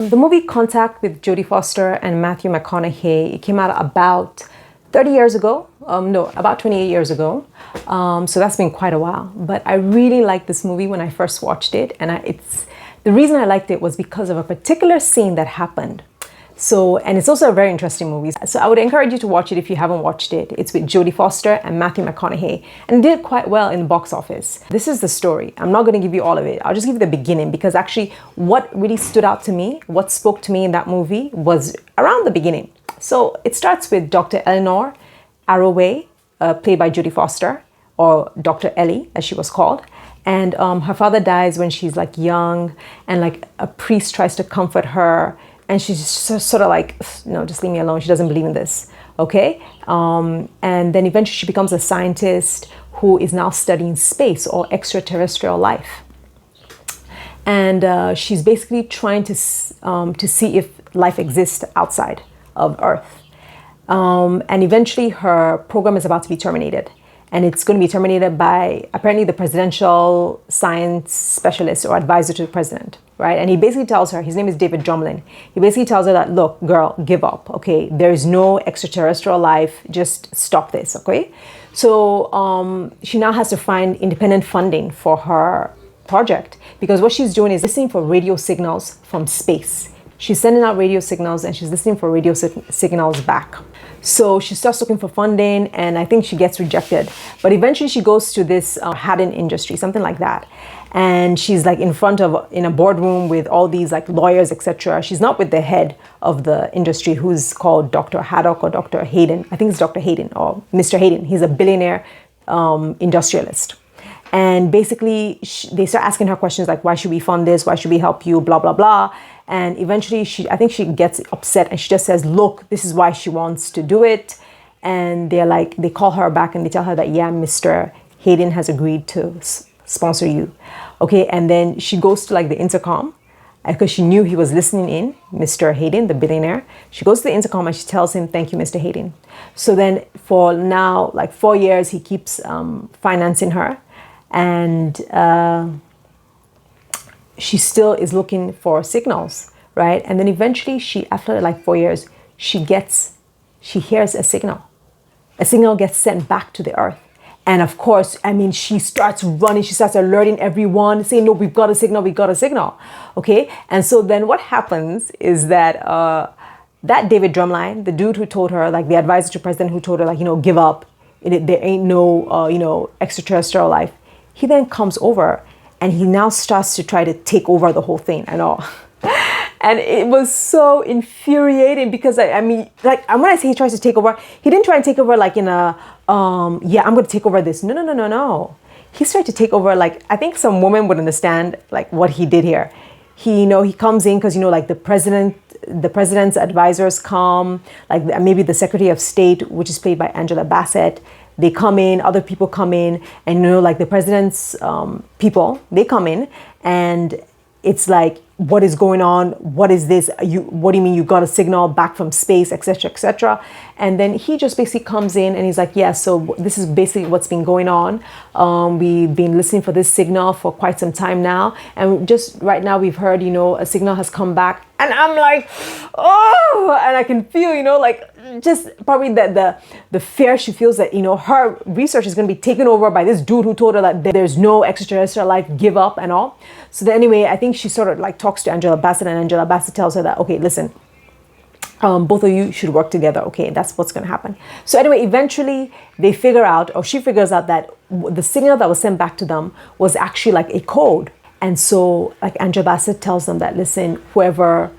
The movie Contact with Jodie Foster and Matthew McConaughey, it came out about 30 years ago. No, about 28 years ago. So that's been quite a while. But I really liked this movie when I first watched it. And the reason I liked it was because of a particular scene that happened. And it's also a very interesting movie. So I would encourage you to watch it if you haven't watched it. It's with Jodie Foster and Matthew McConaughey, and it did quite well in the box office. This is the story. I'm not going to give you all of it. I'll just give you the beginning, because actually what really stood out to me, what spoke to me in that movie was around the beginning. So it starts with Dr. Eleanor Arroway, played by Jodie Foster, or Dr. Ellie, as she was called. And her father dies when she's like young, and like a priest tries to comfort her. And she's sort of like, no, just leave me alone. She doesn't believe in this, okay? And then eventually she becomes a scientist who is now studying space or extraterrestrial life. And she's basically trying to see if life exists outside of Earth. And eventually her program is about to be terminated. And it's going to be terminated by apparently the presidential science specialist or advisor to the president, right? And he basically tells her, his name is David Drumlin. He basically tells her that, look, girl, give up, okay? There is no extraterrestrial life. Just stop this, okay? So she now has to find independent funding for her project, because what she's doing is listening for radio signals from space. She's sending out radio signals and she's listening for radio signals back. So she starts looking for funding, and I think she gets rejected. But eventually she goes to this Haddon Industry, something like that. And she's like in a boardroom with all these like lawyers, etc. She's not with the head of the industry, who's called Dr. Haddock or Dr. Hayden. I think it's Dr. Hayden or Mr. Hayden. He's a billionaire industrialist. And basically they start asking her questions like, why should we fund this? Why should we help you? Blah, blah, blah. And eventually I think she gets upset and she just says, look, this is why she wants to do it. And they call her back and they tell her that, yeah, Mr. Hayden has agreed to sponsor you. Okay. And then she goes to like the intercom because she knew he was listening in, Mr. Hayden, the billionaire. She goes to the intercom and she tells him, thank you, Mr. Hayden. So then for now, like 4 years, he keeps financing her. And she still is looking for signals, right? And then eventually after like 4 years, she hears a signal. A signal gets sent back to the Earth. And of course, I mean, she starts running, she starts alerting everyone, saying, no, we've got a signal, okay? And so then what happens is that that David Drumline, the dude who told her, like the advisor to president who told her, like, give up, there ain't no, extraterrestrial life. He then comes over and he now starts to try to take over the whole thing and all. And it was so infuriating because I mean, like, when I say he tries to take over, he didn't try and take over like in a, yeah, I'm going to take over this. No. He's trying to take over, like, I think some woman would understand like what he did here. He comes in because, like the president's advisors come, like maybe the Secretary of State, which is played by Angela Bassett. They come in, other people come in, and like the president's people, they come in, and it's like, what is going on? What is this? What do you mean you got a signal back from space, etc., etc.? And then he just basically comes in and he's like, yeah, so this is basically what's been going on. We've been listening for this signal for quite some time now. And just right now we've heard, a signal has come back. And I'm like, oh, and I can feel, like just probably the fear she feels that, her research is going to be taken over by this dude who told her that there's no extraterrestrial life, give up and all. So then anyway, I think she sort of like talks to Angela Bassett, and Angela Bassett tells her that, okay, listen, both of you should work together. Okay, that's what's going to happen. So anyway, eventually she figures out that the signal that was sent back to them was actually like a code. And so like Angela Bassett tells them that, listen, whoever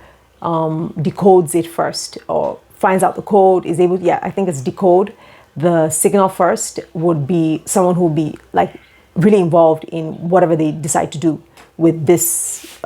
decodes it first or finds out the code is able, I think it's decode the signal first, would be someone who will be like really involved in whatever they decide to do with this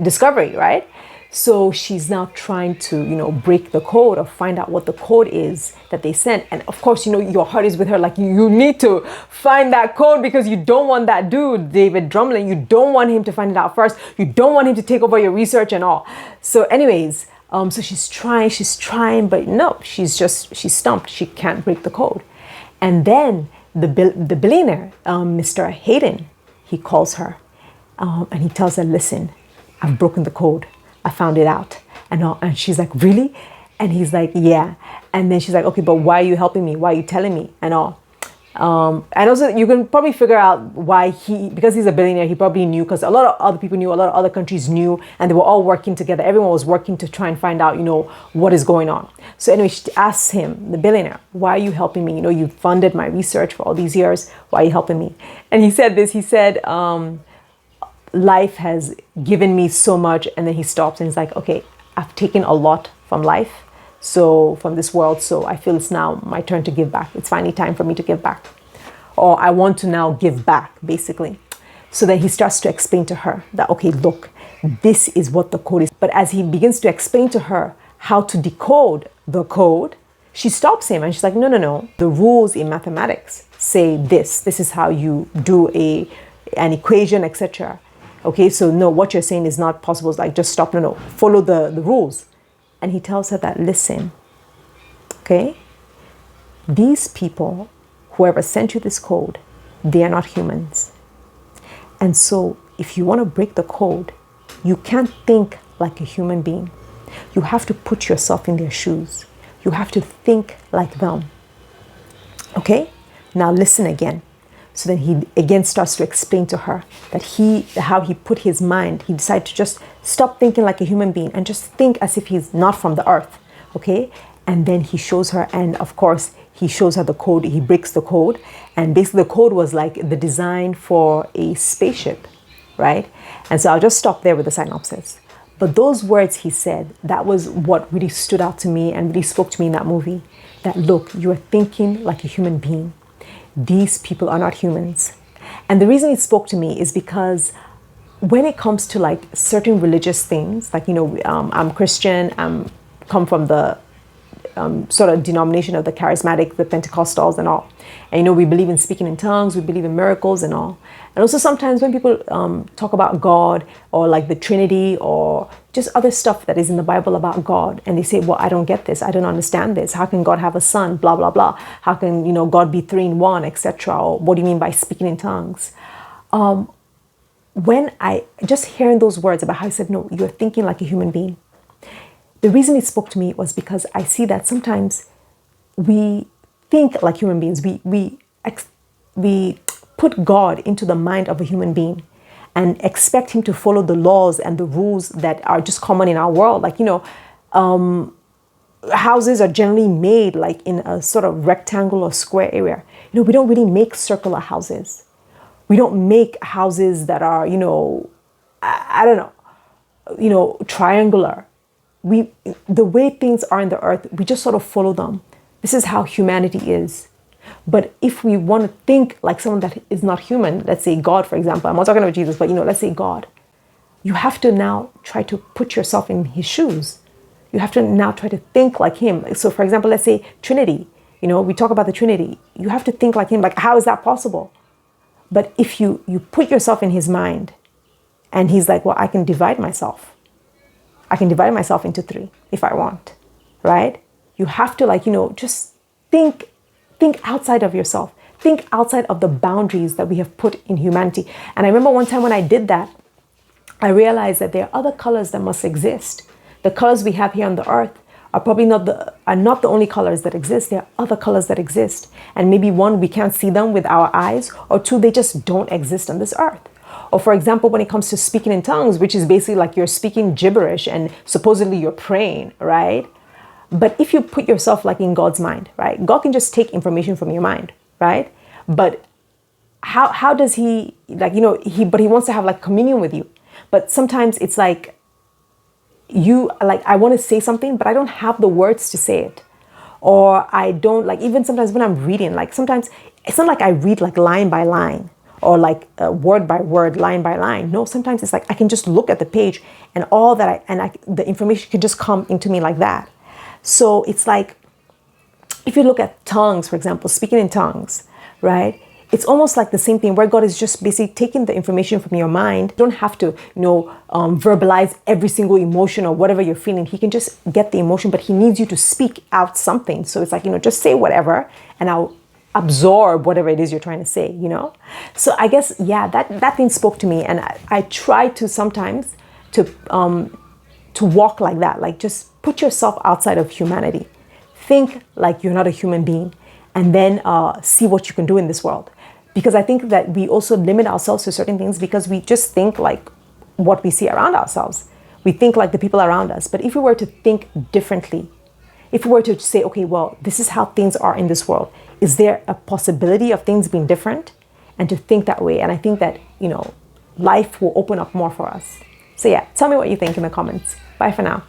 discovery, right? So she's now trying to, break the code or find out what the code is that they sent. And of course, your heart is with her. Like, you need to find that code because you don't want that dude, David Drumlin. You don't want him to find it out first. You don't want him to take over your research and all. So anyways, so she's trying, but no, she's stumped. She can't break the code. And then the billionaire, Mr. Hayden, he calls her and he tells her, listen, I've broken the code. I found it out. And she's like, really? And he's like, yeah. And then she's like, okay, but why are you helping me? Why are you telling me? And all. And also you can probably figure out why because he's a billionaire, he probably knew, because a lot of other people knew, a lot of other countries knew, and they were all working together. Everyone was working to try and find out, what is going on. So anyway, she asks him, the billionaire, why are you helping me? You funded my research for all these years. Why are you helping me? And he said this, he said, life has given me so much. And then he stops and he's like, okay, I've taken a lot from life. So from this world, so I feel it's now my turn to give back. It's finally time for me to give back. Or I want to now give back, basically. So then he starts to explain to her that, okay, look, this is what the code is. But as he begins to explain to her how to decode the code, she stops him and she's like, no. The rules in mathematics say this. This is how you do an equation, etc. Okay, so no, what you're saying is not possible. It's like, just stop. No. Follow the rules. And he tells her that, listen, okay, these people, whoever sent you this code, they are not humans. And so if you want to break the code, you can't think like a human being. You have to put yourself in their shoes. You have to think like them. Okay? Now listen again. So then he again starts to explain to her that how he put his mind, he decided to just stop thinking like a human being and just think as if he's not from the earth, okay? And then he shows her, and of course, he shows her the code, he breaks the code, and basically the code was like the design for a spaceship, right? And so I'll just stop there with the synopsis. But those words he said, that was what really stood out to me and really spoke to me in that movie, that look, you are thinking like a human being. These people are not humans. And the reason it spoke to me is because when it comes to like certain religious things, like, I'm Christian, I'm come from the sort of denomination of the charismatic, the Pentecostals and all. And, we believe in speaking in tongues, we believe in miracles and all. And also sometimes when people talk about God or like the Trinity or just other stuff that is in the Bible about God, and they say, well, I don't get this, I don't understand this. How can God have a son? Blah, blah, blah. How can, God be 3 in 1, etc. Or what do you mean by speaking in tongues? When I just hearing those words about how he said, no, you're thinking like a human being. The reason it spoke to me was because I see that sometimes we think like human beings. We put God into the mind of a human being and expect him to follow the laws and the rules that are just common in our world. Like, houses are generally made like in a sort of rectangle or square area. We don't really make circular houses. We don't make houses that are, I don't know, triangular. The way things are in the earth, we just sort of follow them. This is how humanity is. But if we want to think like someone that is not human, let's say God, for example, I'm not talking about Jesus, but let's say God, you have to now try to put yourself in his shoes. You have to now try to think like him. So for example, let's say Trinity, we talk about the Trinity. You have to think like him. Like, how is that possible? But if you put yourself in his mind and he's like, well, I can divide myself. I can divide myself into 3 if I want, right? You have to just think outside of yourself. Think outside of the boundaries that we have put in humanity. And I remember one time when I did that, I realized that there are other colors that must exist. The colors we have here on the earth are probably not the only colors that exist. There are other colors that exist. And maybe 1, we can't see them with our eyes, or 2, they just don't exist on this earth. Or for example, when it comes to speaking in tongues, which is basically like you're speaking gibberish and supposedly you're praying, right? But if you put yourself like in God's mind, right? God can just take information from your mind, right? But how does he, like, but he wants to have like communion with you. But sometimes it's like I want to say something, but I don't have the words to say it. Or I don't, like, even sometimes when I'm reading, like sometimes it's not like I read like line by line or like word by word, line by line. No, sometimes it's like I can just look at the page and all that the information can just come into me like that. So it's like, if you look at tongues, for example, speaking in tongues, right? It's almost like the same thing where God is just basically taking the information from your mind. You don't have to, verbalize every single emotion or whatever you're feeling. He can just get the emotion, but he needs you to speak out something. So it's like, just say whatever and I'll absorb whatever it is you're trying to say, So I guess, yeah, that thing spoke to me. And I try to sometimes to to walk like that. Like, just put yourself outside of humanity. Think like you're not a human being, and then see what you can do in this world. Because I think that we also limit ourselves to certain things because we just think like what we see around ourselves. We think like the people around us. But if we were to think differently, if we were to say, okay, well, this is how things are in this world, is there a possibility of things being different? And to think that way. And I think that, life will open up more for us. So yeah, tell me what you think in the comments. Bye for now.